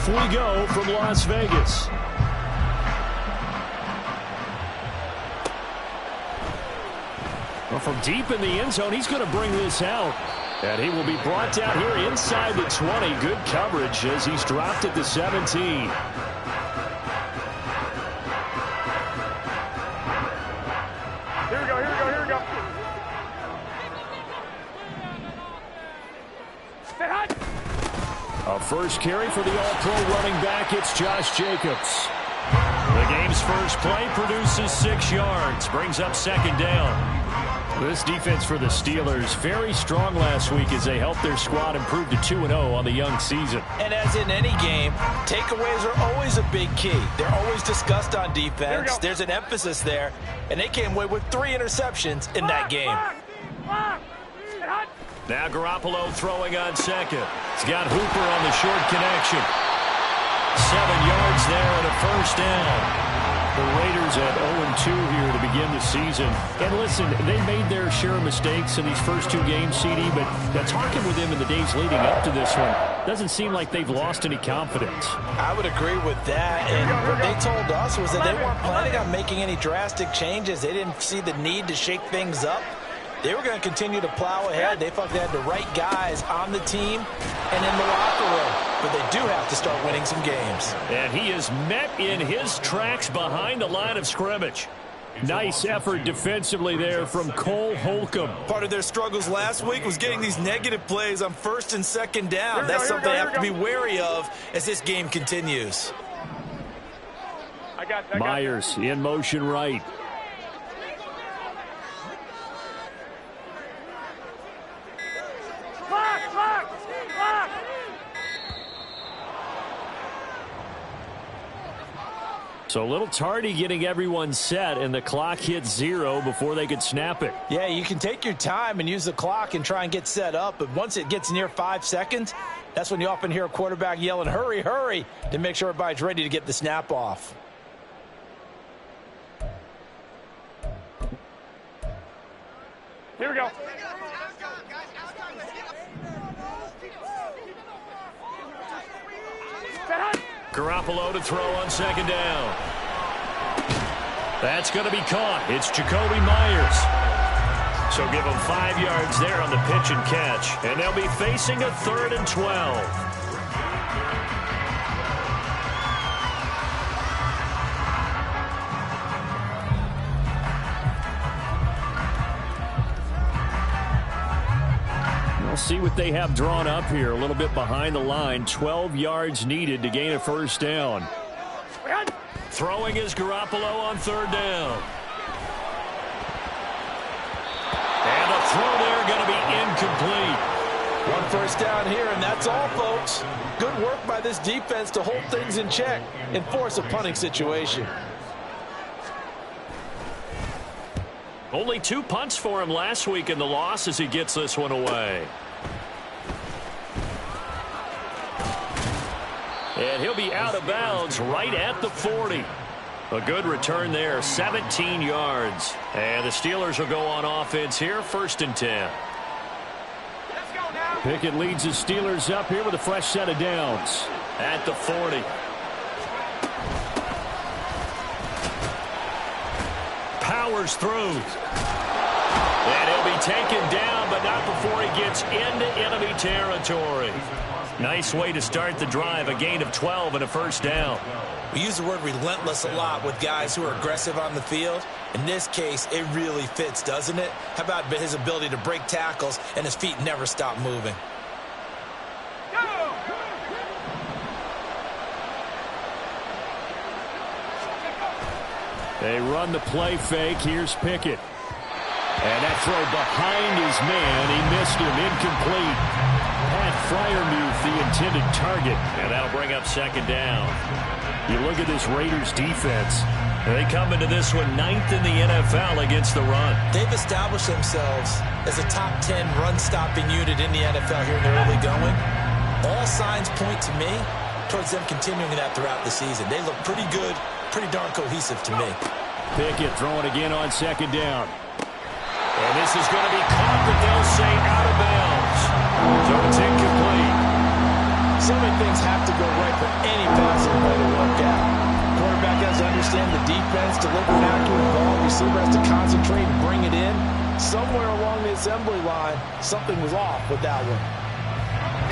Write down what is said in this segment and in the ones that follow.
Off we go from Las Vegas. Well, from deep in the end zone, he's going to bring this out. And he will be brought down here inside the 20. Good coverage as he's dropped at the 17. Here we go, here we go, here we go. A first carry for the All-Pro running back. It's Josh Jacobs. The game's first play produces 6 yards. Brings up second down. This defense for the Steelers, very strong last week as they helped their squad improve to 2-0 on the young season. And as in any game, takeaways are always a big key. They're always discussed on defense. There's an emphasis there, and they came away with 3 interceptions in that game. Now Garoppolo throwing on second. He's got Hooper on the short connection. 7 yards there and a first down. The Raiders at 0-2 here to begin the season. And listen, they made their share of mistakes in these first 2 games, CD, but talking with them in the days leading up to this one, doesn't seem like they've lost any confidence. I would agree with that. And what they told us was that they weren't planning on making any drastic changes. They didn't see the need to shake things up. They were going to continue to plow ahead. They felt they had the right guys on the team and in the locker room. But they do have to start winning some games. And he is met in his tracks behind the line of scrimmage. Nice effort defensively there from Cole Holcomb. Part of their struggles last week was getting these negative plays on first and second down. That's something they have to be wary of as this game continues. Myers in motion right. So a little tardy getting everyone set, and the clock hits 0 before they could snap it. Yeah, you can take your time and use the clock and try and get set up, but once it gets near 5 seconds, that's when you often hear a quarterback yelling, hurry, hurry, to make sure everybody's ready to get the snap off. Here we go. Garoppolo to throw on second down. That's going to be caught. It's Jacoby Myers. So give them 5 yards there on the pitch and catch. And they'll be facing a 3rd and 12. We'll see what they have drawn up here. A little bit behind the line. 12 yards needed to gain a first down. Throwing is Garoppolo on 3rd down. And a throw there going to be incomplete. 1 first down here, and that's all, folks. Good work by this defense to hold things in check and force a punting situation. Only 2 punts for him last week in the loss as he gets this one away. And he'll be out of bounds right at the 40. A good return there, 17 yards. And the Steelers will go on offense here, 1st and 10. Let's go now. Pickett leads the Steelers up here with a fresh set of downs at the 40. Powers through. And he'll be taken down, but not before he gets into enemy territory. Nice way to start the drive, a gain of 12 and a first down. We use the word relentless a lot with guys who are aggressive on the field. In this case, it really fits, doesn't it? How about his ability to break tackles and his feet never stop moving? They run the play fake. Here's Pickett. And that throw behind his man. He missed him. Incomplete. Pat Freiermuth, the intended target. And that'll bring up second down. You look at this Raiders defense. They come into this one 9th in the NFL against the run. They've established themselves as a top 10 run-stopping unit in the NFL here in the early going. All signs point to me towards them continuing that throughout the season. They look pretty good, pretty darn cohesive to me. Pickett throwing again on second down. And this is going to be caught, but they'll say out of bounds. So it's incomplete. So many things have to go right for any understand the defense, deliver an accurate ball, receiver has to concentrate and bring it in. Somewhere along the assembly line, something was off with that one.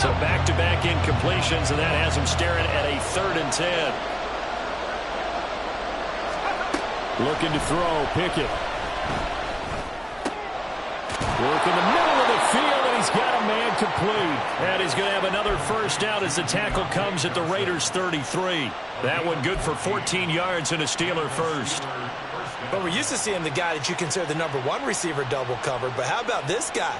So back-to-back incompletions, and that has him staring at a 3rd and 10. Looking to throw, Pickett. Work in the middle of the field, and he's got a man complete. And he's going to have another first down as the tackle comes at the Raiders' 33. That one good for 14 yards and a Steeler first. But we're used to seeing the guy that you consider the #1 receiver double covered. But how about this guy?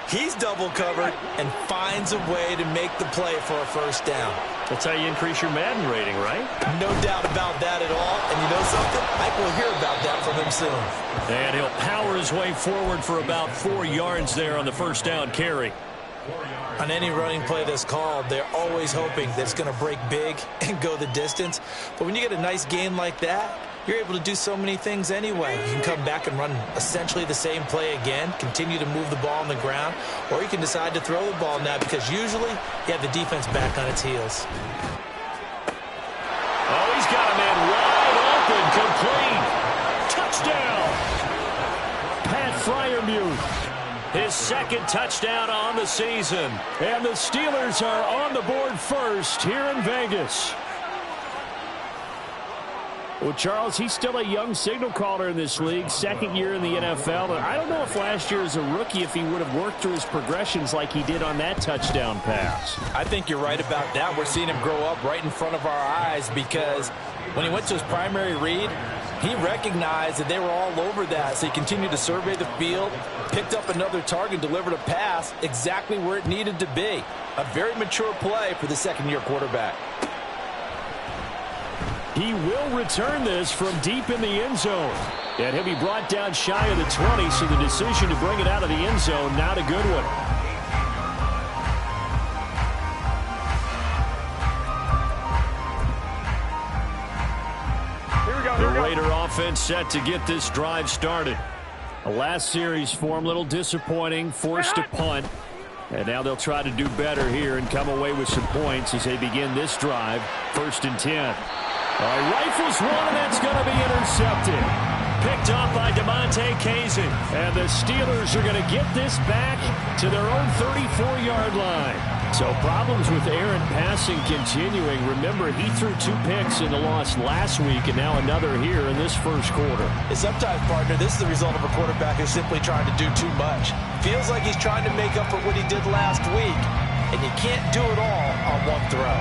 He's double covered and finds a way to make the play for a first down. That's how you increase your Madden rating, right? No doubt about that at all. And you know something? I will hear about that from him soon. And he'll power his way forward for about 4 yards there on the first down carry. On any running play that's called, they're always hoping that it's going to break big and go the distance. But when you get a nice gain like that, you're able to do so many things anyway. You can come back and run essentially the same play again, continue to move the ball on the ground, or you can decide to throw the ball now because usually you have the defense back on its heels. Oh, he's got a man wide open, complete. Touchdown. Pat Freiermuth. His 2nd touchdown on the season. And the Steelers are on the board first here in Vegas. Well, Charles, he's still a young signal caller in this league, 2nd year in the NFL. And I don't know if last year as a rookie if he would have worked through his progressions like he did on that touchdown pass. I think you're right about that. We're seeing him grow up right in front of our eyes because when he went to his primary read, he recognized that they were all over that. So he continued to survey the field, picked up another target, delivered a pass exactly where it needed to be. A very mature play for the 2nd-year quarterback. He will return this from deep in the end zone. And he'll be brought down shy of the 20, so the decision to bring it out of the end zone, not a good one. The Raider offense set to get this drive started. The last series for him, a little disappointing, forced to punt. And now they'll try to do better here and come away with some points as they begin this drive. 1st and 10. Rifles one, and that's going to be intercepted. Picked off by DeMonte Kazin. And the Steelers are going to get this back to their own 34-yard line. So problems with errant passing continuing. Remember, he threw 2 picks in the loss last week, and now another here in this first quarter. And sometimes, partner, this is the result of a quarterback who's simply trying to do too much. Feels like he's trying to make up for what he did last week, and you can't do it all on one throw.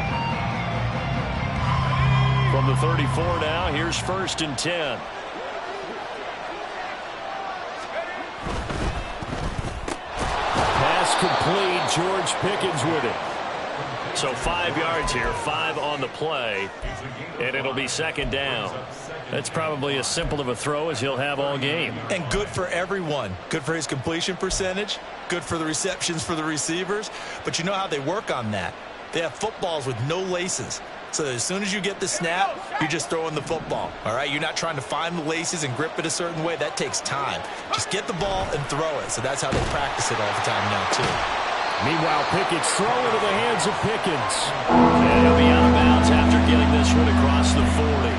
From the 34 now, here's 1st and 10. Pass complete. George Pickens with it. So 5 yards here, 5 on the play, and it'll be 2nd down. That's probably as simple of a throw as he'll have all game. And good for everyone. Good for his completion percentage. Good for the receptions for the receivers. But you know how they work on that. They have footballs with no laces. So as soon as you get the snap, you're just throwing the football. All right, you're not trying to find the laces and grip it a certain way. That takes time. Just get the ball and throw it. So that's how they practice it all the time now, too. Meanwhile, Pickett's throw into the hands of Pickens. And he'll be out of bounds after getting this one across the 40.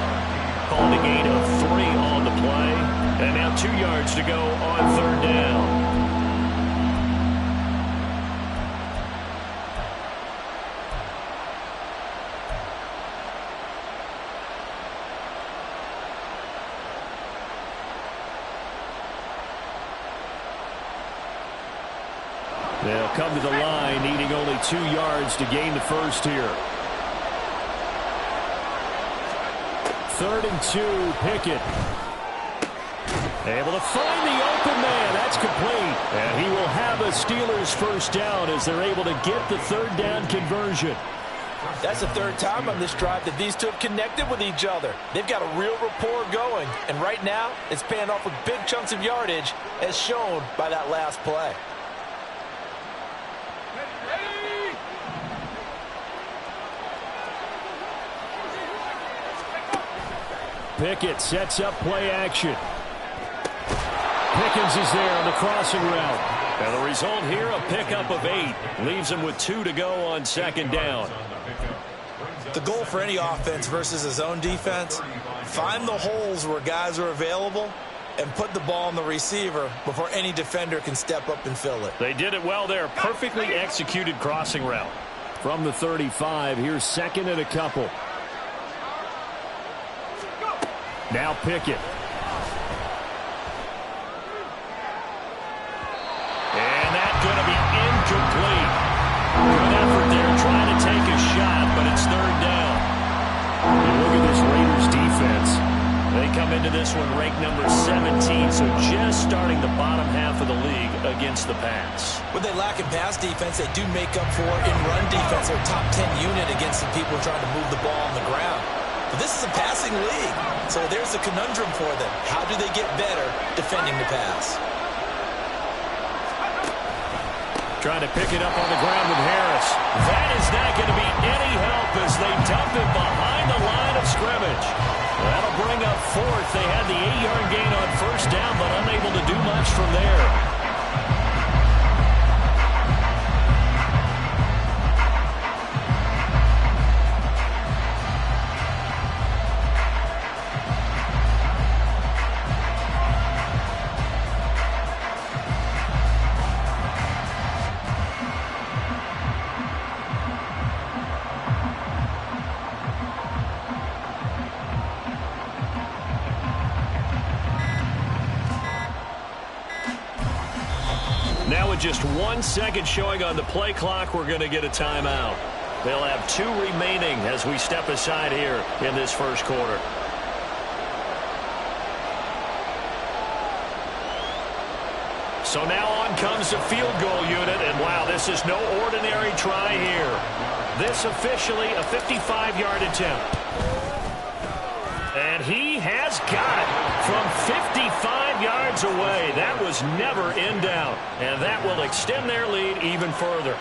Called a gain of 3 on the play. And now 2 yards to go on 3rd down. They'll come to the line, needing only 2 yards to gain the first here. 3rd and 2, Pickett. Able to find the open man. That's complete. And he will have a Steelers first down as they're able to get the 3rd down conversion. That's the 3rd time on this drive that these two have connected with each other. They've got a real rapport going. And right now, it's paying off with big chunks of yardage, as shown by that last play. Pickett sets up play action. Pickens is there on the crossing route. And the result here, a pickup of 8. Leaves him with 2 to go on 2nd down. The goal for any offense versus his own defense Find the holes where guys are available and put the ball on the receiver before any defender can step up and fill it. They did it well there. Perfectly executed crossing route. From the 35, here's second and a couple. Now Pickett. And that's going to be incomplete. Good effort there trying to take a shot, but it's third down. You look at this Raiders defense. They come into this one ranked number 17, so just starting the bottom half of the league against the pass. When they lack in pass defense, they do make up for in run defense. They're top 10 unit against the people trying to move the ball on the ground. But this is a passing league, so there's a conundrum for them. How do they get better defending the pass? Trying to pick it up on the ground with Harris. That is not going to be any help as they dump him behind the line of scrimmage. That'll bring up fourth. They had the 8-yard gain on first down, but unable to do much from there. Now with just 1 second showing on the play clock, we're going to get a timeout. They'll have 2 remaining as we step aside here in this first quarter. So now on comes the field goal unit, and wow, this is no ordinary try here. This officially a 55-yard attempt. And he has got it from 55 yards away. That was never in doubt. And that will extend their lead even further.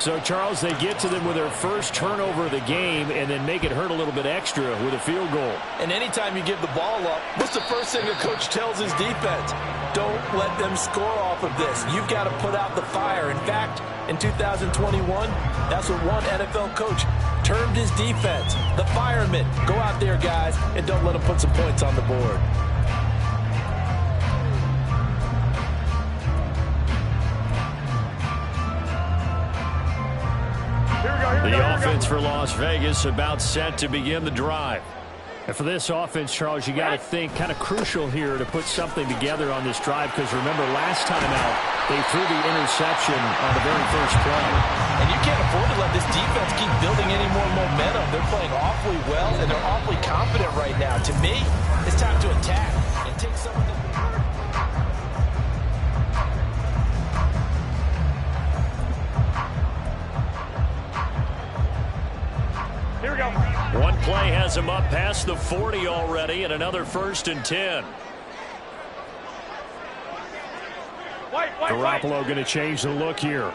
So, Charles, they get to them with their first turnover of the game and then make it hurt a little bit extra with a field goal. And anytime you give the ball up, what's the first thing a coach tells his defense? Don't let them score off of this. You've got to put out the fire. In fact, in 2021, that's what one NFL coach termed his defense, the firemen. Go out there, guys, and don't let them put some points on the board. The offense for Las Vegas about set to begin the drive. And for this offense, Charles, you got to think kind of crucial here to put something together on this drive, because remember last time out they threw the interception on the very first play. And you can't afford to let this defense keep building any more momentum. They're playing awfully well, and they're awfully confident right now. To me, it's time to attack and take some of the... Here we go. One play has him up past the 40 already, and another 1st and 10. Garoppolo going to change the look here.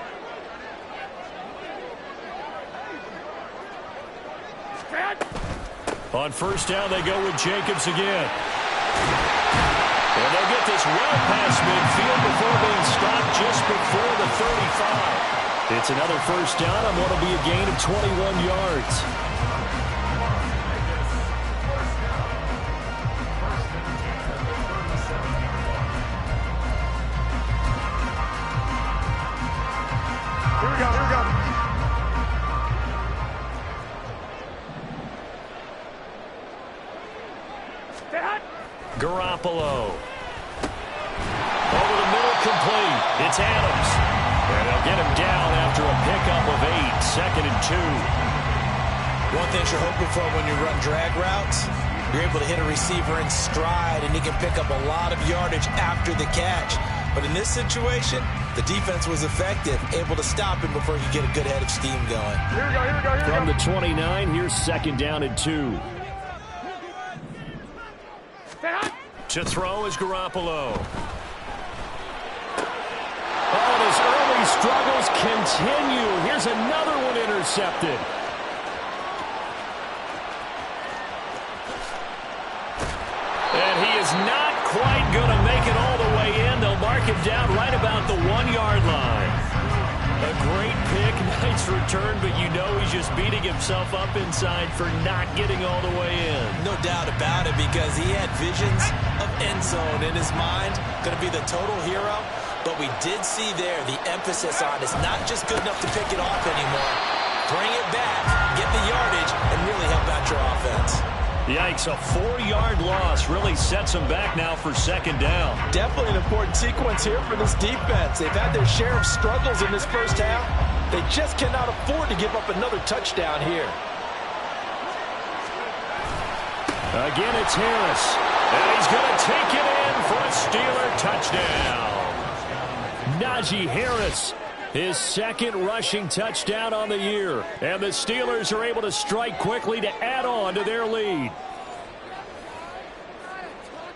On first down, they go with Jacobs again. And they'll get this well past midfield before being stopped just before the 35. It's another first down on what will be a gain of 21 yards. Garoppolo. Over the middle, complete. It's Adams. And they'll get him down after a pickup of 8, 2nd and 2. One thing you're hoping for when you run drag routes, you're able to hit a receiver in stride, and he can pick up a lot of yardage after the catch. But in this situation, the defense was effective, able to stop him before he could get a good head of steam going. Here we go, here we go, here we go. From the 29, here's 2nd down and 2. To throw is Garoppolo. Oh, and his early struggles continue. Here's another one intercepted. And he is not quite going to make it all the way in. They'll mark him down right about the 1-yard line. A great pick, nice return, but you know he's just beating himself up inside for not getting all the way in. No doubt about it, because he had visions of end zone in his mind. Going to be the total hero. But we did see there the emphasis on it's not just good enough to pick it off anymore. Bring it back, get the yardage, and really help out your offense. Yikes, a 4-yard loss really sets them back now for second down. Definitely an important sequence here for this defense. They've had their share of struggles in this first half. They just cannot afford to give up another touchdown here. Again, it's Harris. And he's going to take it in for a Steeler touchdown. Najee Harris, his second rushing touchdown on the year. And the Steelers are able to strike quickly to add on to their lead.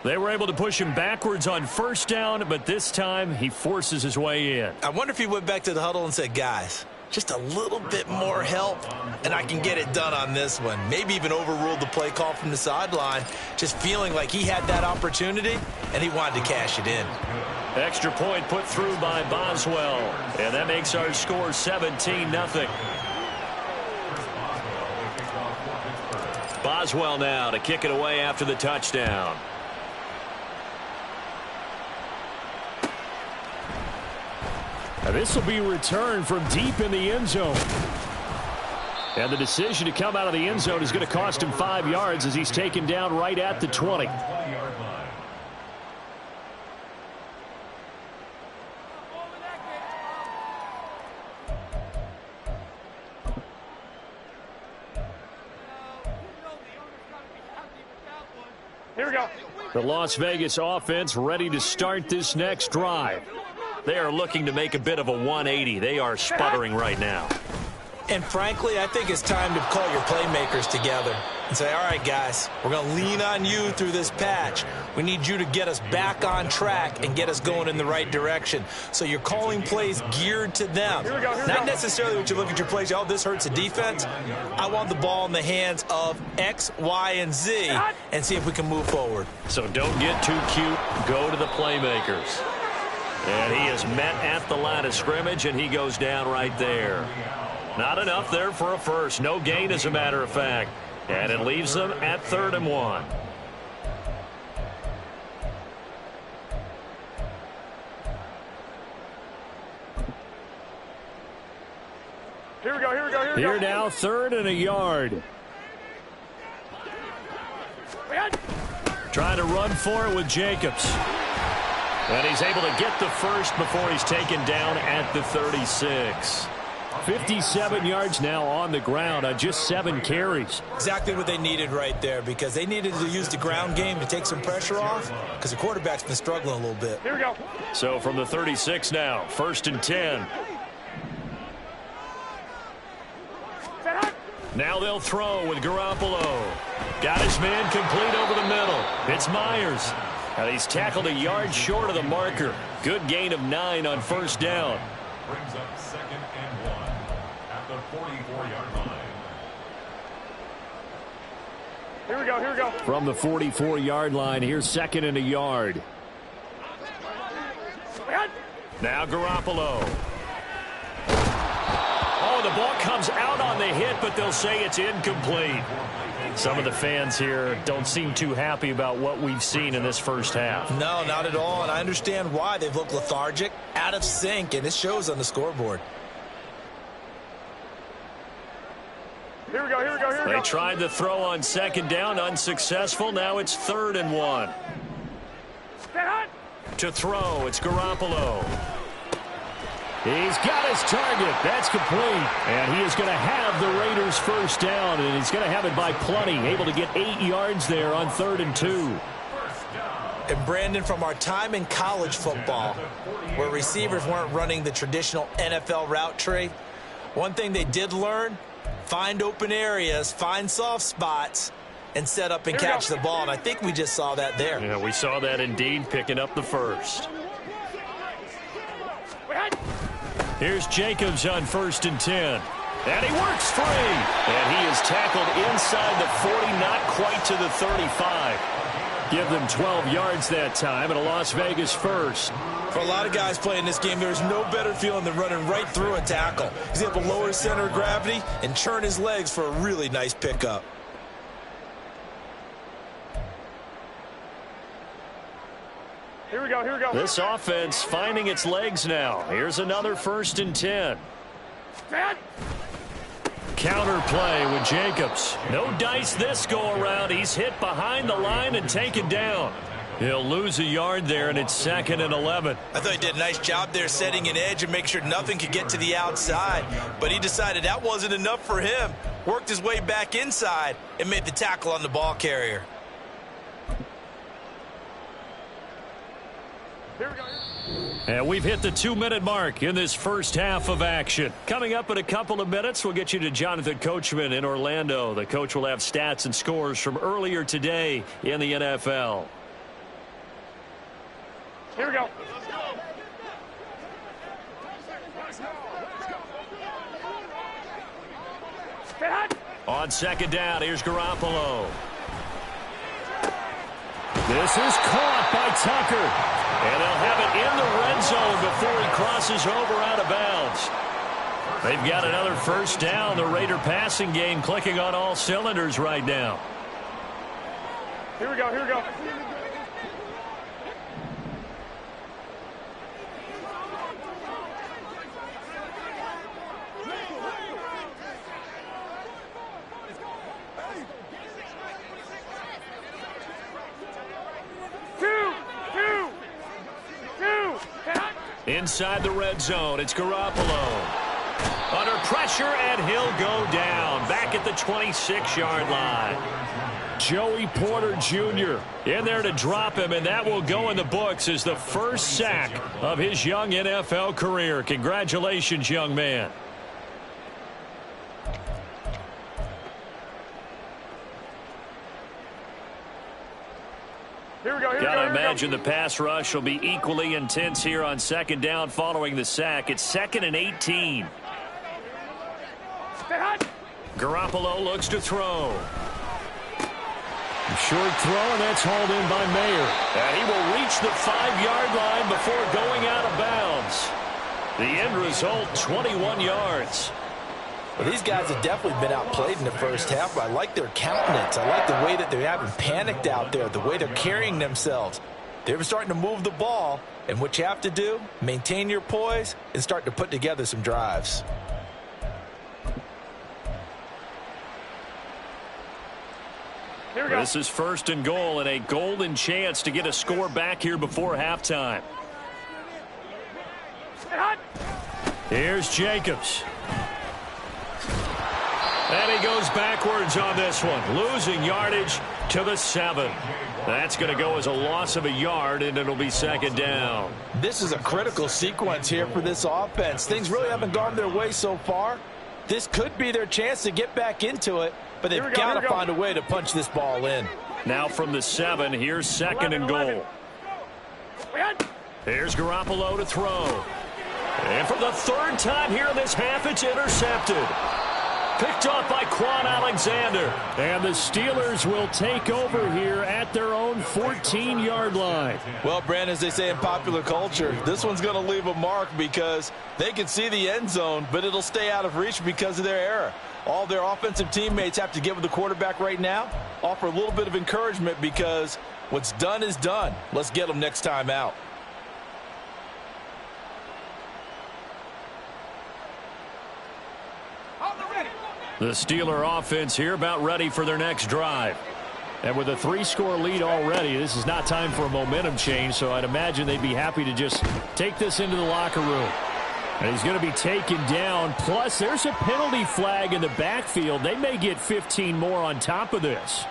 They were able to push him backwards on first down, but this time he forces his way in. I wonder if he went back to the huddle and said, guys, just a little bit more help, and I can get it done on this one. Maybe even overruled the play call from the sideline, just feeling like he had that opportunity, and he wanted to cash it in. Extra point put through by Boswell, and that makes our score 17-0. Boswell now to kick it away after the touchdown. Now this will be returned from deep in the end zone. And the decision to come out of the end zone is going to cost him 5 yards as he's taken down right at the 20. Here we go. The Las Vegas offense ready to start this next drive. They are looking to make a bit of a 180. They are sputtering right now. And frankly, I think it's time to call your playmakers together and say, all right, guys, we're going to lean on you through this patch. We need you to get us back on track and get us going in the right direction. So you're calling plays geared to them. Not necessarily what you look at your plays, oh, this hurts the defense. I want the ball in the hands of X, Y, and Z and see if we can move forward. So don't get too cute. Go to the playmakers. And he is met at the line of scrimmage, and he goes down right there. Not enough there for a first. No gain, as a matter of fact. And it leaves them at 3rd and 1. Here we go, here we go, here we go. Here now, 3rd and a yard. Trying to run for it with Jacobs. And he's able to get the first before he's taken down at the 36. 57 yards now on the ground on just 7 carries. Exactly what they needed right there, because they needed to use the ground game to take some pressure off, because the quarterback's been struggling a little bit. Here we go. So from the 36 now, 1st and 10. Now they'll throw with Garoppolo. Got his man complete over the middle. It's Myers. And he's tackled a yard short of the marker. Good gain of 9 on first down. Brings up 2nd and 1 at the 44-yard line. Here we go, here we go. From the 44-yard line, here's 2nd and a yard. Now Garoppolo. Oh, the ball comes out on the hit, but they'll say it's incomplete. Some of the fans here don't seem too happy about what we've seen in this first half. No, not at all, and I understand why. They've looked lethargic, out of sync, and it shows on the scoreboard. Here we go, here we go, here we go. They tried the throw on 2nd down, unsuccessful. Now it's 3rd and 1. To throw, it's Garoppolo. He's got his target. That's complete. And he is going to have the Raiders first down, and he's going to have it by plenty. Able to get 8 yards there on 3rd and 2. And Brandon, from our time in college football, where receivers weren't running the traditional NFL route tree, one thing they did learn, find open areas, find soft spots, and set up and catch the ball. And I think we just saw that there. Yeah, we saw that indeed, picking up the first. Here's Jacobs on 1st and 10. And he works free. And he is tackled inside the 40, not quite to the 35. Give them 12 yards that time and a Las Vegas first. For a lot of guys playing this game, there's no better feeling than running right through a tackle. He's able to lower his center of gravity and churn his legs for a really nice pickup. Here we go, here we go. This offense finding its legs now. Here's another 1st and 10. Counter play with Jacobs. No dice this go-around. He's hit behind the line and taken down. He'll lose a yard there, and it's 2nd and 11. I thought he did a nice job there setting an edge and make sure nothing could get to the outside. But he decided that wasn't enough for him. Worked his way back inside and made the tackle on the ball carrier. Here we go. And we've hit the 2-minute mark in this first half of action. Coming up in a couple of minutes, we'll get you to Jonathan Coachman in Orlando. The coach will have stats and scores from earlier today in the NFL. Here we go. On 2nd down, here's Garoppolo. This is caught by Tucker. And they'll have it in the red zone before he crosses over out of bounds. They've got another 1st down. The Raider passing game clicking on all cylinders right now. Here we go, here we go. Inside the red zone, it's Garoppolo. Under pressure, and he'll go down. Back at the 26-yard line. Joey Porter Jr. in there to drop him, and that will go in the books as the first sack of his young NFL career. Congratulations, young man. Here we go, here we go. Gotta imagine the pass rush will be equally intense here on 2nd down following the sack. It's 2nd and 18. Garoppolo looks to throw. Short throw, and that's hauled in by Mayer. And he will reach the 5-yard line before going out of bounds. The end result, 21 yards. Well, these guys have definitely been outplayed in the first half, but I like their countenance. I like the way that they haven't panicked out there, the way they're carrying themselves. They're starting to move the ball, and what you have to do, maintain your poise and start to put together some drives. Here we go. This is 1st and goal and a golden chance to get a score back here before halftime. Here's Jacobs. And he goes backwards on this one, losing yardage to the 7. That's going to go as a loss of a yard, and it'll be 2nd down. This is a critical sequence here for this offense. Things really haven't gone their way so far. This could be their chance to get back into it, but they've got to find a way to punch this ball in. Now from the 7, here's 2nd and goal. Here's Garoppolo to throw. And for the 3rd time here in this half, it's intercepted. Picked off by Quan Alexander. And the Steelers will take over here at their own 14-yard line. Well, Brandon, as they say in popular culture, this one's going to leave a mark because they can see the end zone, but it'll stay out of reach because of their error. All their offensive teammates have to get with the quarterback right now, offer a little bit of encouragement because what's done is done. Let's get them next time out. The Steeler offense here about ready for their next drive. And with a 3-score lead already, this is not time for a momentum change, so I'd imagine they'd be happy to just take this into the locker room. And he's going to be taken down. Plus, there's a penalty flag in the backfield. They may get 15 more on top of this.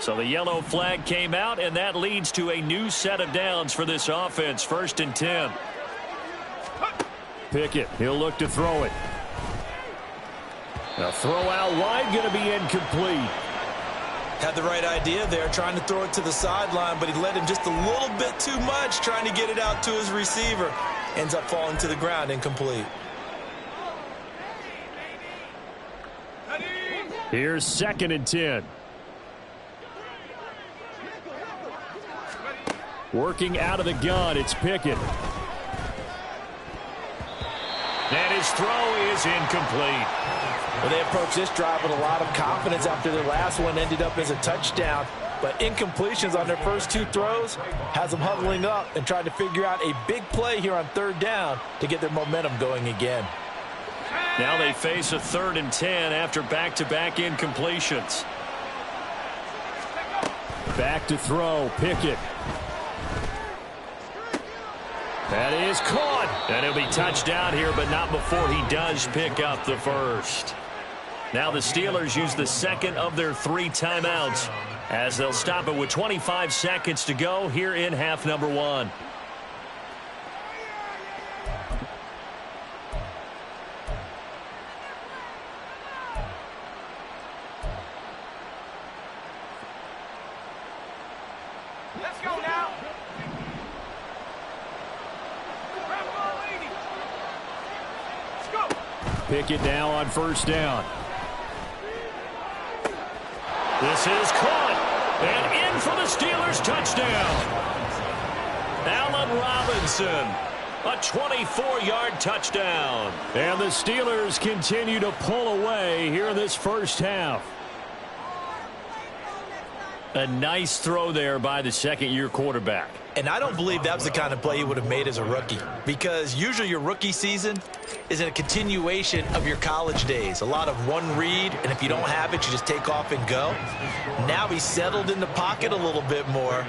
So the yellow flag came out, and that leads to a new set of downs for this offense. 1st and 10. Pickett, he'll look to throw it. A throw out wide, going to be incomplete. Had the right idea there, trying to throw it to the sideline, but he led him just a little bit too much, trying to get it out to his receiver. Ends up falling to the ground, incomplete. Here's 2nd and 10. Working out of the gun, it's Pickett. And his throw is incomplete. Well, they approached this drive with a lot of confidence after their last one ended up as a touchdown. But incompletions on their first 2 throws has them huddling up and trying to figure out a big play here on 3rd down to get their momentum going again. Now they face a 3rd and 10 after back-to-back incompletions. Back to throw, Pickett. That is caught. And he'll be touchdown here, but not before he does pick up the first. Now the Steelers use the 2nd of their 3 timeouts as they'll stop it with 25 seconds to go here in half number 1. Let's go now. Let's go. Pickett now on 1st down. This is caught. And in for the Steelers touchdown. Allen Robinson. A 24-yard touchdown. And the Steelers continue to pull away here in this first half. A nice throw there by the 2nd-year quarterback. And I don't believe that was the kind of play he would have made as a rookie, because usually your rookie season is a continuation of your college days. A lot of one read, and if you don't have it, you just take off and go. Now he's settled in the pocket a little bit more,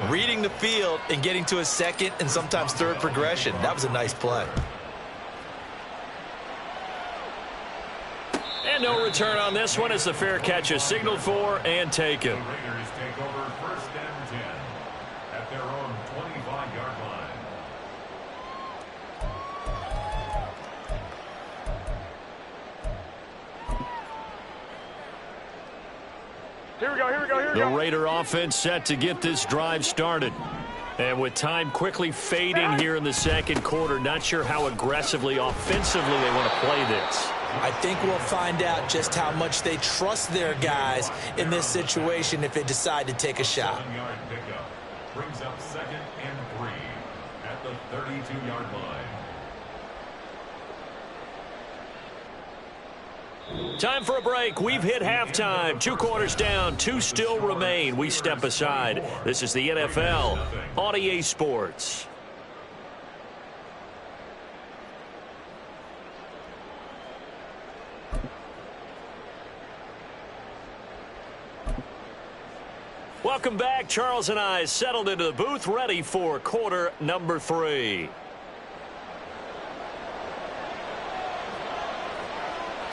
reading the field and getting to his 2nd and sometimes 3rd progression. That was a nice play. And no return on this one as the fair catch is signaled for and taken. The Raiders take over 1st and 10 at their own 25-yard line. Here we go, here we go, here we go. The Raider offense set to get this drive started. And with time quickly fading here in the 2nd quarter, not sure how aggressively, offensively they want to play this. I think we'll find out just how much they trust their guys in this situation if they decide to take a shot. 1-yard pickup brings up 2nd and 3 at the 32-yard line. Time for a break. We've hit halftime. 2 quarters down. 2 still remain. We step aside. This is the NFL on EA Sports. Welcome back. Charles and I settled into the booth, ready for quarter number 3.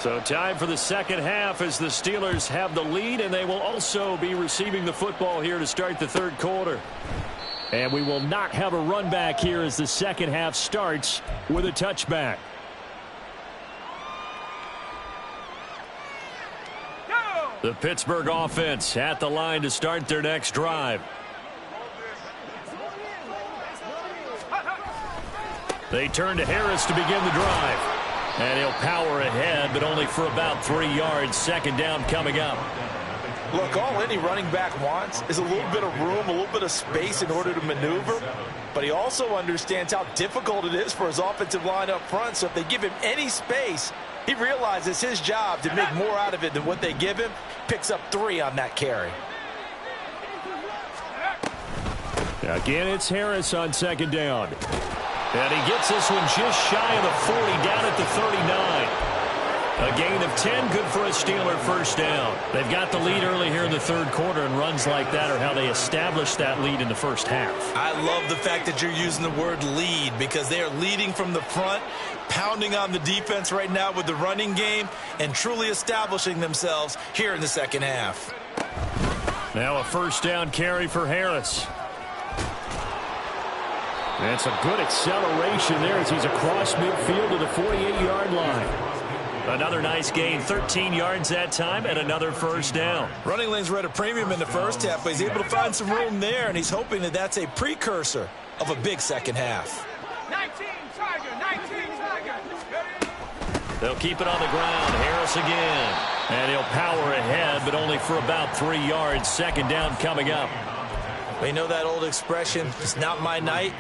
So time for the 2nd half as the Steelers have the lead, and they will also be receiving the football here to start the 3rd quarter. And we will not have a run back here as the 2nd half starts with a touchback. The Pittsburgh offense at the line to start their next drive. They turn to Harris to begin the drive. And he'll power ahead, but only for about 3 yards. 2nd down coming up. Look, all any running back wants is a little bit of room, a little bit of space in order to maneuver. But he also understands how difficult it is for his offensive line up front. So if they give him any space, he realizes his job to make more out of it than what they give him. Picks up 3 on that carry. Again, it's Harris on 2nd down. And he gets this one just shy of the 40, down at the 39. A gain of 10, good for a Steeler 1st down. They've got the lead early here in the 3rd quarter, and runs like that are how they establish that lead in the 1st half. I love the fact that you're using the word lead, because they are leading from the front, pounding on the defense right now with the running game, and truly establishing themselves here in the 2nd half. Now a 1st down carry for Harris. That's a good acceleration there as he's across midfield to the 48-yard line. Another nice gain, 13 yards that time, and another first down. Running lanes were at a premium in the first half, but he's able to find some room there, and he's hoping that that's a precursor of a big second half. 19, Tiger, 19, Tiger. They'll keep it on the ground. Harris again. And he'll power ahead, but only for about 3 yards. Second down coming up. We know that old expression, it's not my night.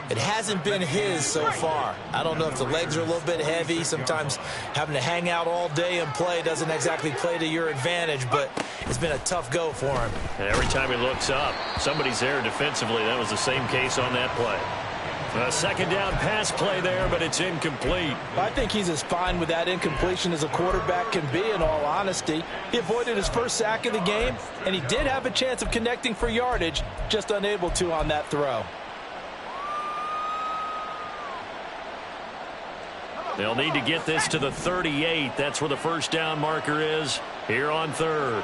It hasn't been his so far. I don't know if the legs are a little bit heavy. Sometimes having to hang out all day and play doesn't exactly play to your advantage, but it's been a tough go for him. And every time he looks up, somebody's there defensively. That was the same case on that play. A second down pass play there, but it's incomplete. I think he's as fine with that incompletion as a quarterback can be, in all honesty. He avoided his first sack of the game, and he did have a chance of connecting for yardage, just unable to on that throw. They'll need to get this to the 38. That's where the first down marker is here on third.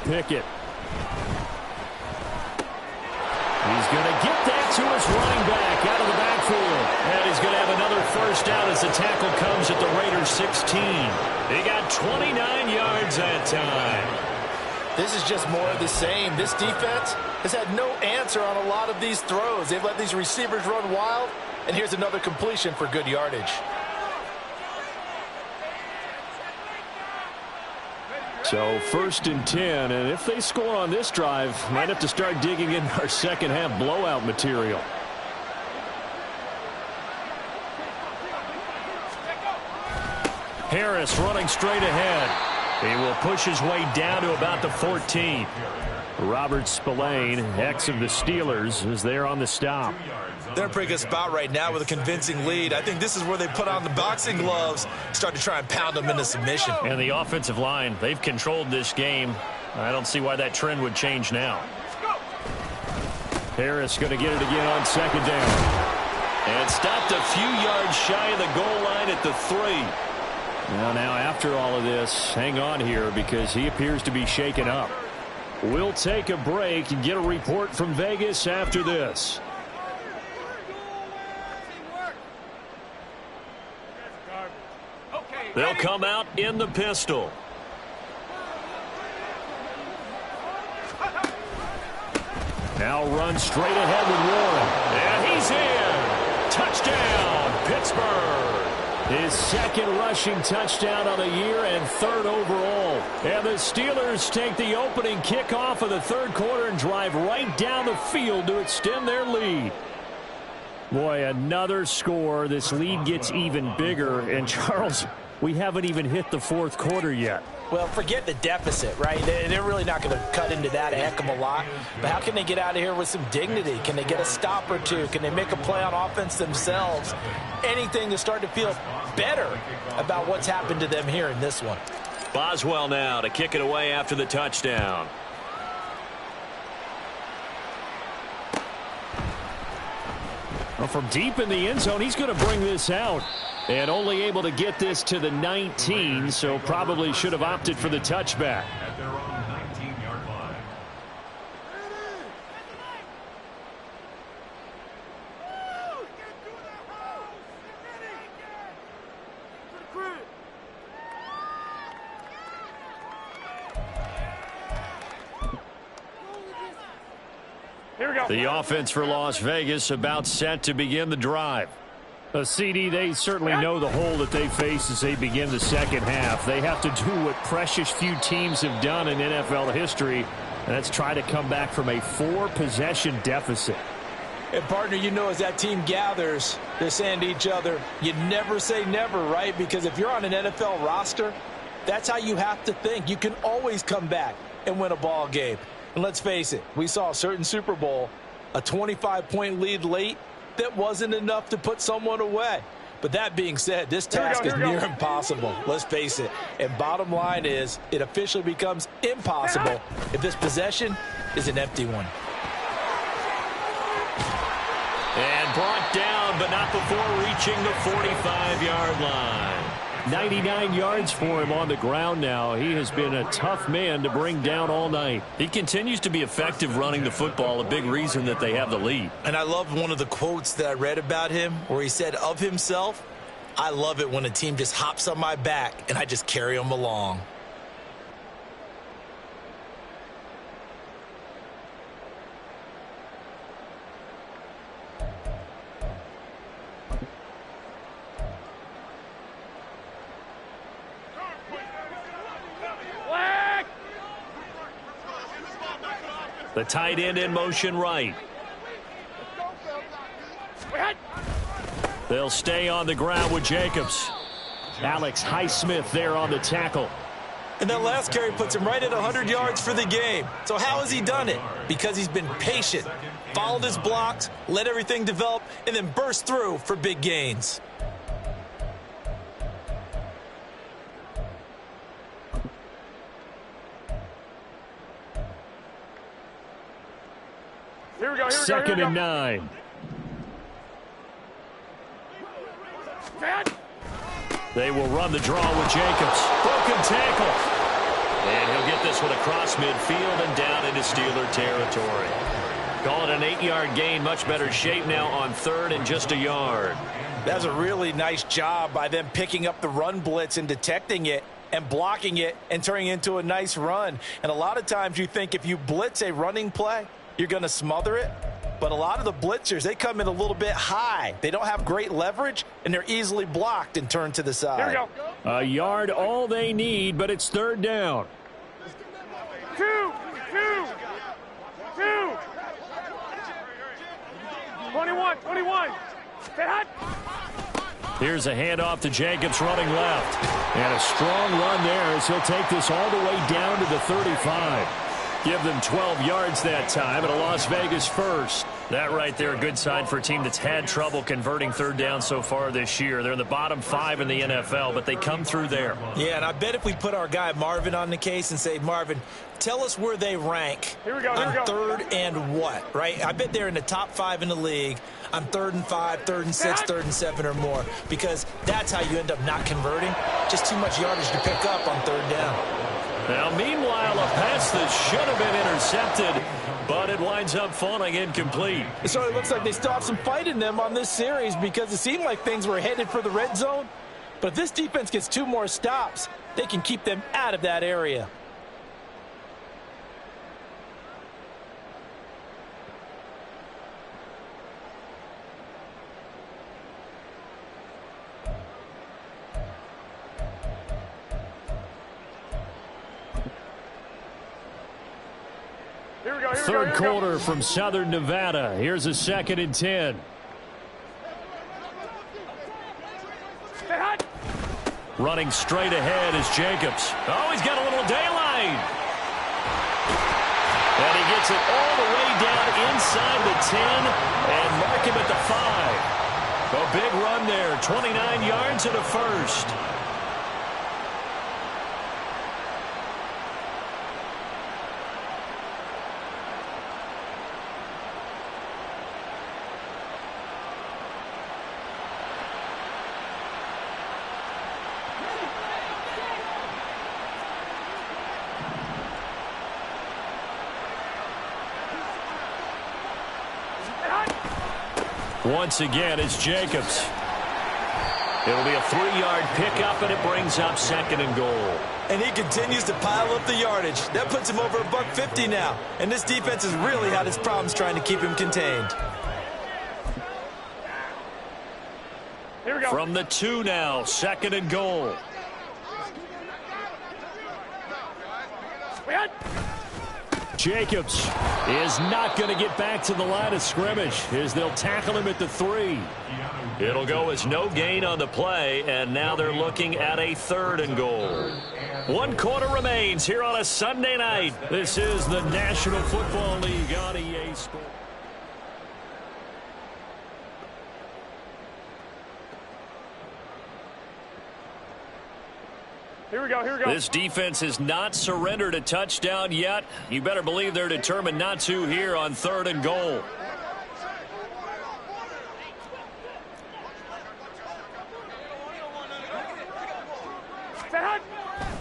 Pickett. He's going to get that to his running back out of the backfield. And he's going to have another first down as the tackle comes at the Raiders 16. They got 29 yards that time. This is just more of the same. This defense has had no answer on a lot of these throws. They've let these receivers run wild. And here's another completion for good yardage. So 1st and 10, and if they score on this drive, might have to start digging in our second half blowout material. Harris running straight ahead. He will push his way down to about the 14. Robert Spillane, ex of the Steelers, is there on the stop. They're in a pretty good spot right now with a convincing lead. I think this is where they put on the boxing gloves, start to try and pound them into submission. And the offensive line, they've controlled this game. I don't see why that trend would change now. Harris going to get it again on second down. And stopped a few yards shy of the goal line at the 3. Now after all of this, hang on here because he appears to be shaken up. We'll take a break and get a report from Vegas after this. They'll come out in the pistol. Now run straight ahead with Warren. And he's in. Touchdown, Pittsburgh. His second rushing touchdown of the year and 3rd overall. And the Steelers take the opening kickoff of the 3rd quarter and drive right down the field to extend their lead. Boy, another score. This lead gets even bigger. And Charles, we haven't even hit the 4th quarter yet. Well, forget the deficit, right? They're really not going to cut into that a heck of a lot. But how can they get out of here with some dignity? Can they get a stop or two? Can they make a play on offense themselves? Anything to start to feel better about what's happened to them here in this one. Boswell now to kick it away after the touchdown. Well, from deep in the end zone, he's going to bring this out. And only able to get this to the 19, so probably should have opted for the touchback. At their own 19-yard line. Here we go. The offense for Las Vegas about set to begin the drive. CD, they certainly know the hole that they face as they begin the second half. They have to do what precious few teams have done in NFL history, and that's try to come back from a 4-possession deficit. And, partner, you know as that team gathers, they're saying to each other, you never say never, right? Because if you're on an NFL roster, that's how you have to think. You can always come back and win a ball game. And let's face it, we saw a certain Super Bowl, a 25-point lead late, that wasn't enough to put someone away. But that being said, this task is near impossible. Let's face it. And bottom line is, it officially becomes impossible if this possession is an empty one. And brought down, but not before reaching the 45-yard line. 99 yards for him on the ground now. He has been a tough man to bring down all night. He continues to be effective running the football, a big reason that they have the lead. And I love one of the quotes that I read about him where he said of himself, I love it when a team just hops on my back and I just carry them along. The tight end in motion right. They'll stay on the ground with Jacobs. Alex Highsmith there on the tackle. And that last carry puts him right at 100 yards for the game. So how has he done it? Because he's been patient, followed his blocks, let everything develop, and then burst through for big gains. Here we go. Second and 9. They will run the draw with Jacobs. Broken tackle. And he'll get this one across midfield and down into Steeler territory. Call it an 8-yard gain. Much better shape now on third and just a yard. That's a really nice job by them picking up the run blitz and detecting it and blocking it and turning it into a nice run. And a lot of times you think if you blitz a running play, you're going to smother it. But a lot of the blitzers, they come in a little bit high. They don't have great leverage, and they're easily blocked and turned to the side. Here we go. A yard all they need, but it's third down. 2. 21. Stay hot. Here's a handoff to Jacobs running left. And a strong run there as he'll take this all the way down to the 35. Give them 12 yards that time at a Las Vegas first. That right there, a good sign for a team that's had trouble converting third down so far this year. They're in the bottom 5 in the NFL, but they come through there. Yeah, and I bet if we put our guy Marvin on the case and say, Marvin, tell us where they rank on third and what, right? I bet they're in the top 5 in the league on 3rd and 5, 3rd and 6, 3rd and 7 or more, because that's how you end up not converting. Just too much yardage to pick up on third down. Now, meanwhile, a pass that should have been intercepted, but it winds up falling incomplete. It certainly looks like they still have some fight in them on this series because it seemed like things were headed for the red zone. But if this defense gets 2 more stops, they can keep them out of that area. Third quarter from Southern Nevada. Here's a 2nd and 10. Running straight ahead is Jacobs. Oh, he's got a little daylight. And he gets it all the way down inside the 10 and mark him at the 5. A big run there, 29 yards and a first. Once again, it's Jacobs. It'll be a 3-yard pickup, and it brings up 2nd and goal. And he continues to pile up the yardage. That puts him over $150 now. And this defense has really had its problems trying to keep him contained. Here we go. From the 2 now, 2nd and goal. Jacobs is not going to get back to the line of scrimmage as they'll tackle him at the 3. It'll go as no gain on the play, and now they're looking at a 3rd and goal. 1 quarter remains here on a Sunday night. This is the National Football League on EA Sports. Here we go. This defense has not surrendered a touchdown yet. You better believe they're determined not to here on 3rd and goal.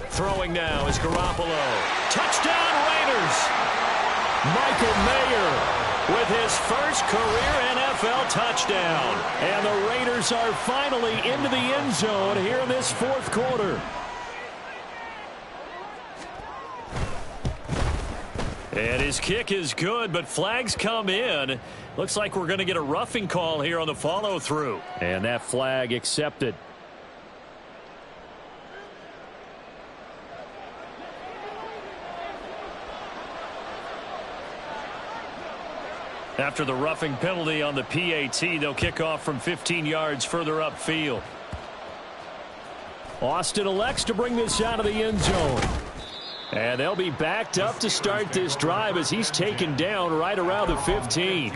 Throwing now is Garoppolo. Touchdown Raiders! Michael Mayer with his first career NFL touchdown. And the Raiders are finally into the end zone here in this fourth quarter. And his kick is good, but flags come in. Looks like we're going to get a roughing call here on the follow-through. And that flag accepted. After the roughing penalty on the PAT, they'll kick off from 15 yards further upfield. Austin elects to bring this out of the end zone. And they'll be backed up to start this drive as he's taken down right around the 15.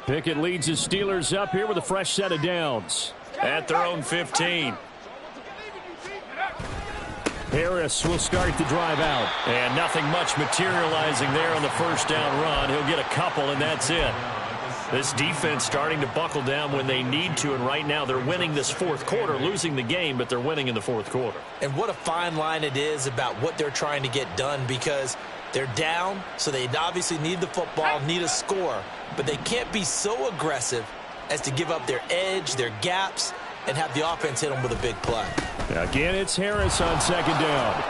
Pickett leads his Steelers up here with a fresh set of downs at their own 15. Harris will start the drive out. And nothing much materializing there on the first down run. He'll get a couple, and that's it. This defense starting to buckle down when they need to, and right now they're winning this fourth quarter, losing the game, but they're winning in the fourth quarter. And what a fine line it is about what they're trying to get done, because they're down, so they obviously need the football, need a score, but they can't be so aggressive as to give up their edge, their gaps, and have the offense hit them with a big play. Again, it's Harris on second down.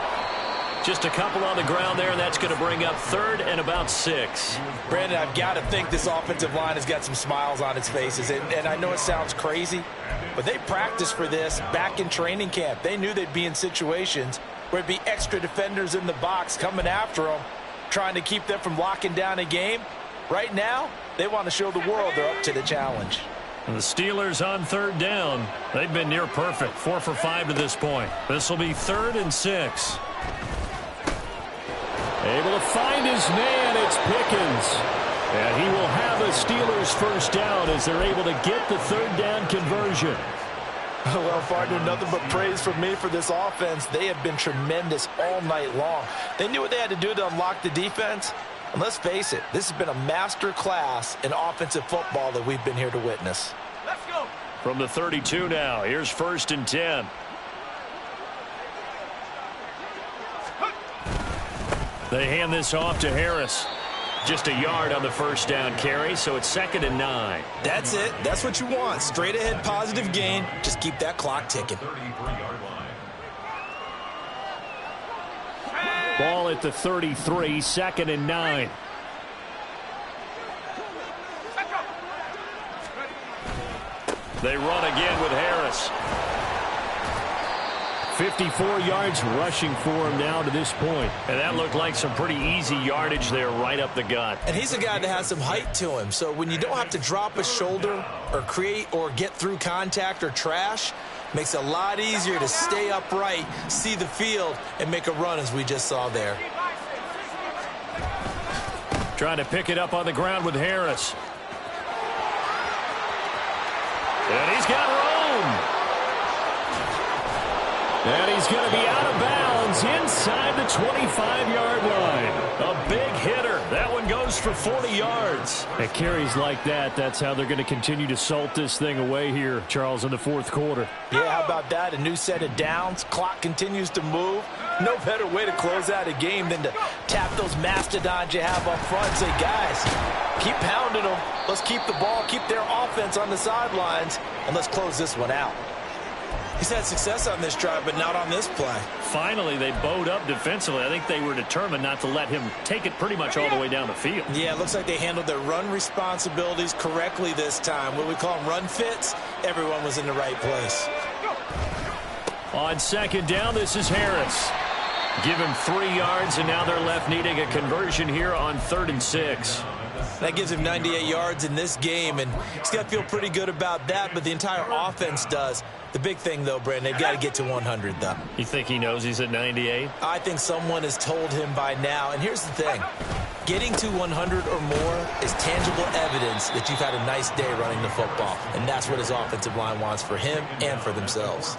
Just a couple on the ground there, and that's going to bring up third and about 6. Brandon, I've got to think this offensive line has got some smiles on its faces, and I know it sounds crazy, but they practiced for this back in training camp. They knew they'd be in situations where it'd be extra defenders in the box coming after them, trying to keep them from locking down a game. Right now, they want to show the world they're up to the challenge. The Steelers on third down. They've been near perfect, 4 for 5 to this point. This will be 3rd and 6. Able to find his man, it's Pickens. And he will have a Steelers first down as they're able to get the third down conversion. Well, partner, nothing but praise from me for this offense. They have been tremendous all night long. They knew what they had to do to unlock the defense. And let's face it, this has been a master class in offensive football that we've been here to witness. Let's go. From the 32 now, here's 1st and 10. They hand this off to Harris. Just a yard on the first down carry, so it's 2nd and 9. That's it. That's what you want. Straight ahead positive gain. Just keep that clock ticking. 33-yard line. Ball at the 33, 2nd and 9. They run again with Harris. 54 yards rushing for him now to this point. And that looked like some pretty easy yardage there right up the gut. And he's a guy that has some height to him. So when you don't have to drop a shoulder or create or get through contact or trash, makes it a lot easier to stay upright, see the field, and make a run as we just saw there. Trying to pick it up on the ground with Harris. And he's got room. And he's going to be out of bounds inside the 25-yard line. A big hitter. That one goes for 40 yards. At carries like that, that's how they're going to continue to salt this thing away here, Charles, in the fourth quarter. Yeah, how about that? A new set of downs. Clock continues to move. No better way to close out a game than to tap those mastodons you have up front and say, guys, keep pounding them. Let's keep the ball, keep their offense on the sidelines, and let's close this one out. He's had success on this drive, but not on this play. Finally, they bowed up defensively. I think they were determined not to let him take it pretty much all the way down the field. Yeah, it looks like they handled their run responsibilities correctly this time. What we call them run fits, everyone was in the right place. On second down, this is Harris. Give him 3 yards, and now they're left needing a conversion here on 3rd and 6. That gives him 98 yards in this game, and he's got to feel pretty good about that, but the entire offense does. The big thing, though, Brandon, they've got to get to 100, though. You think he knows he's at 98? I think someone has told him by now, and here's the thing. Getting to 100 or more is tangible evidence that you've had a nice day running the football, and that's what his offensive line wants for him and for themselves.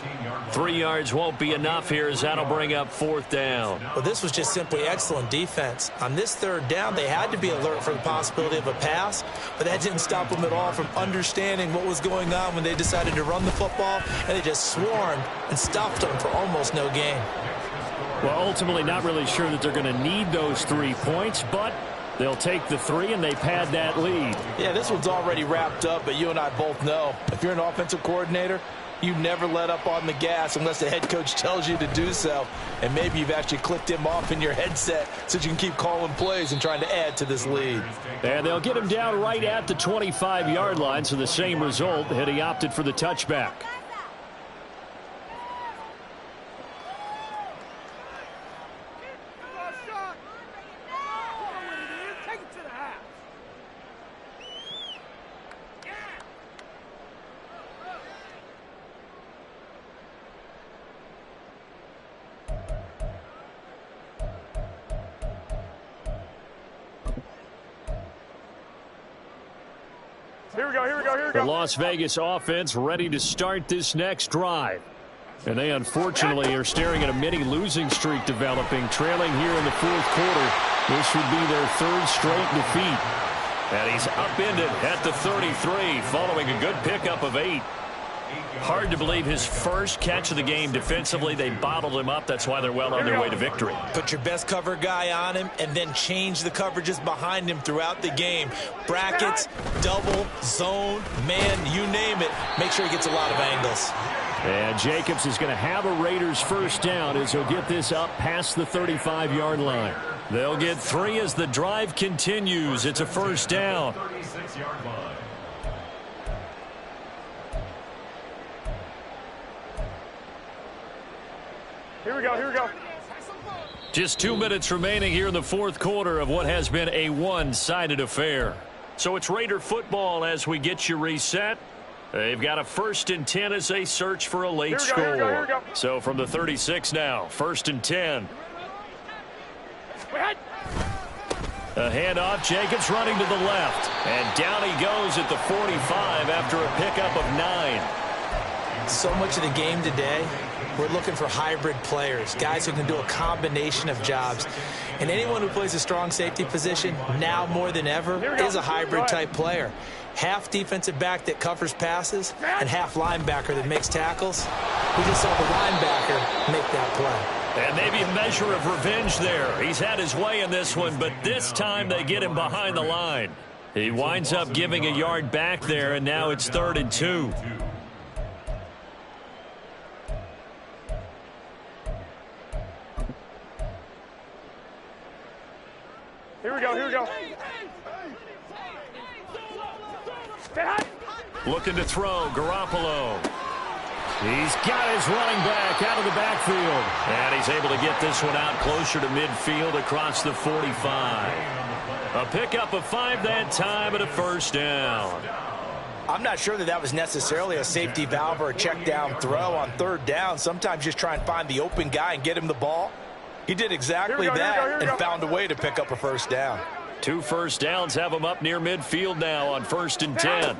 3 yards won't be enough here as that'll bring up 4th down. Well, this was just simply excellent defense. On this 3rd down, they had to be alert for the possibility of a pass, but that didn't stop them at all from understanding what was going on when they decided to run the football, and they just swarmed and stuffed them for almost no gain. Well, ultimately not really sure that they're going to need those 3 points, but they'll take the 3 and they pad that lead. Yeah, this one's already wrapped up, but you and I both know if you're an offensive coordinator, you never let up on the gas unless the head coach tells you to do so. And maybe you've actually clicked him off in your headset so you can keep calling plays and trying to add to this lead. And they'll get him down right at the 25-yard line, so the same result had he opted for the touchback. Here we go, here we go, here we The go. Las Vegas offense ready to start this next drive. And they unfortunately are staring at a mini losing streak developing, trailing here in the 4th quarter. This would be their 3rd straight defeat. And he's upended at the 33 following a good pickup of 8. Hard to believe his first catch of the game defensively. They bottled him up. That's why they're well on their way to victory. Put your best cover guy on him and then change the coverages behind him throughout the game. Brackets, double, zone, man, you name it. Make sure he gets a lot of angles. And Jacobs is going to have a Raiders 1st down as he'll get this up past the 35-yard line. They'll get 3 as the drive continues. It's a 1st down. 36-yard line. Here we go, here we go. Just 2 minutes remaining here in the 4th quarter of what has been a one-sided affair. So it's Raider football as we get you reset. They've got a 1st and 10 as they search for a late score. Here we go. So from the 36 now, 1st and 10. A handoff, Jacobs running to the left. And down he goes at the 45 after a pickup of 9. So much of the game today, we're looking for hybrid players, guys who can do a combination of jobs. And anyone who plays a strong safety position, now more than ever, is a hybrid-type player. Half defensive back that covers passes and half linebacker that makes tackles. We just saw the linebacker make that play. And maybe a measure of revenge there. He's had his way in this one, but this time they get him behind the line. He winds up giving a yard back there, and now it's 3rd and 2. Here we go, here we go. Stay high. Looking to throw, Garoppolo. He's got his running back out of the backfield. And he's able to get this one out closer to midfield across the 45. A pickup of 5 that time and a 1st down. I'm not sure that was necessarily a safety valve or a check down throw on 3rd down. Sometimes just try and find the open guy and get him the ball. He did exactly that and found a way to pick up a 1st down. 2 first downs have him up near midfield now on 1st and 10.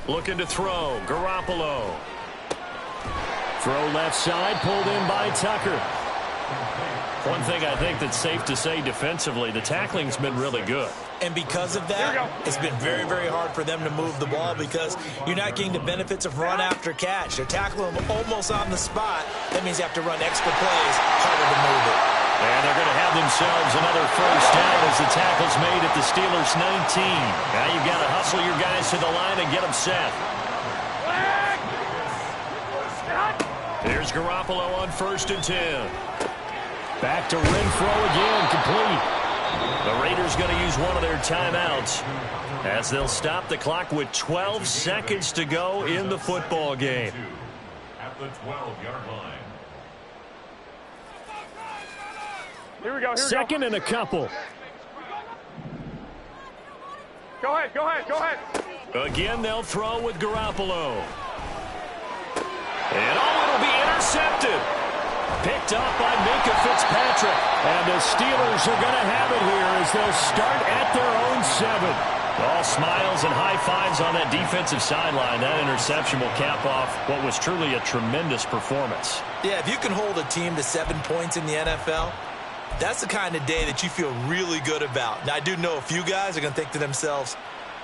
Looking to throw, Garoppolo. Throw left side, pulled in by Tucker. One thing I think that's safe to say defensively, the tackling's been really good. And because of that, it's been very, very hard for them to move the ball because you're not getting the benefits of run after catch. They're tackling them almost on the spot. That means you have to run extra plays, harder to move it. And they're going to have themselves another 1st down as the tackle's made at the Steelers' 19. Now you've got to hustle your guys to the line and get them set. Here's Garoppolo on 1st and 10. Back to Renfro again, complete. The Raiders going to use one of their timeouts as they'll stop the clock with 12 seconds to go in the football game. At the 12-yard line. Here we go, here we go. 2nd and a couple. Go ahead, go ahead, go ahead. Again, they'll throw with Garoppolo. And it'll be intercepted. Picked up by Minkah Fitzpatrick. And the Steelers are going to have it here as they'll start at their own 7. All smiles and high fives on that defensive sideline. That interception will cap off what was truly a tremendous performance. Yeah, if you can hold a team to 7 points in the NFL, that's the kind of day that you feel really good about. Now, I do know a few guys are going to think to themselves,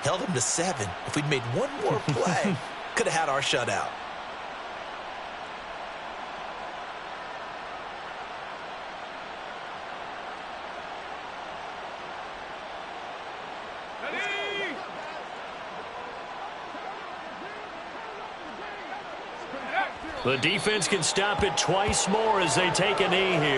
held them to 7. If we'd made one more play, could have had our shutout. The defense can stop it twice more as they take a knee here.